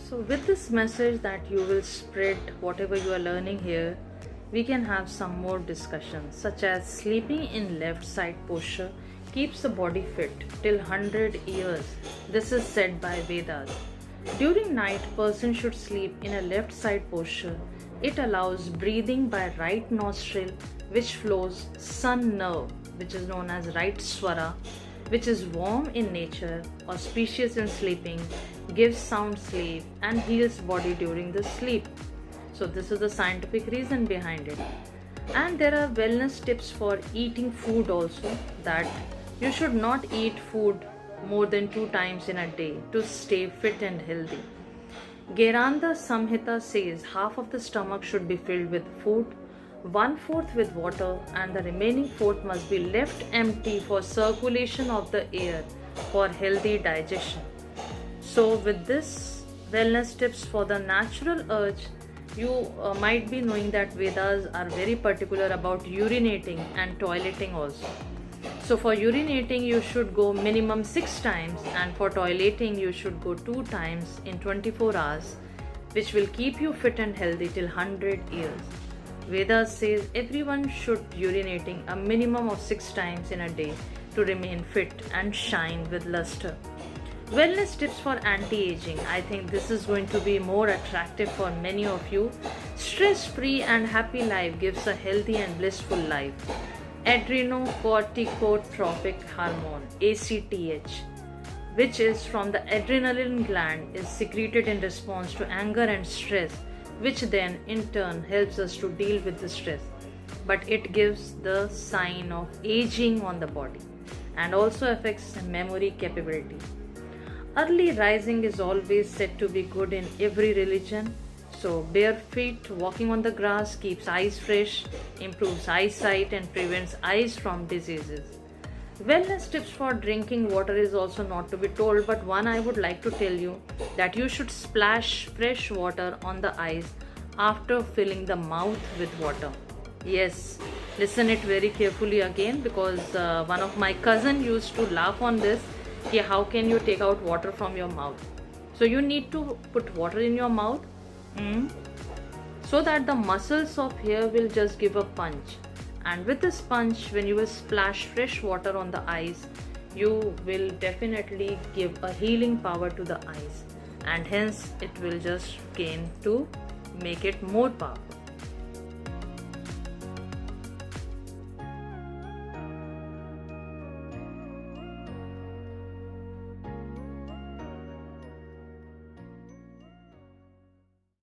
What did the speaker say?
So with this message that you will spread whatever you are learning here, we can have some more discussions, such as sleeping in left side posture keeps the body fit till 100 years. This is said by Vedas. During night, person should sleep in a left side posture. It allows breathing by right nostril, which flows sun nerve, which is known as right swara, which is warm in nature, auspicious in sleeping, gives sound sleep and heals body during the sleep. So this is the scientific reason behind it. And there are wellness tips for eating food also, that you should not eat food more than 2 times in a day to stay fit and healthy. Geranda Samhita says half of the stomach should be filled with food, 1/4 with water, and the remaining fourth must be left empty for circulation of the air for healthy digestion. So with this wellness tips for the natural urge, you might be knowing that Vedas are very particular about urinating and toileting also. So for urinating you should go minimum 6 times, and for toileting you should go 2 times in 24 hours, which will keep you fit and healthy till 100 years. Vedas says everyone should urinating a minimum of 6 times in a day to remain fit and shine with luster. Wellness tips for anti-aging. I think this is going to be more attractive for many of you. Stress-free and happy life gives a healthy and blissful life. Adrenocorticotropic hormone ACTH, which is from the adrenaline gland, is secreted in response to anger and stress, which then in turn helps us to deal with the stress. But it gives the sign of aging on the body and also affects memory capability. Early rising is always said to be good in every religion. So bare feet walking on the grass keeps eyes fresh, improves eyesight and prevents eyes from diseases. Wellness tips for drinking water is also not to be told, but one I would like to tell you, that you should splash fresh water on the eyes after filling the mouth with water. Yes, listen it very carefully again, because one of my cousin used to laugh on this. How can you take out water from your mouth? So you need to put water in your mouth so that the muscles of here will just give a punch, and with this punch, when you will splash fresh water on the eyes, you will definitely give a healing power to the eyes, and hence it will just gain to make it more powerful.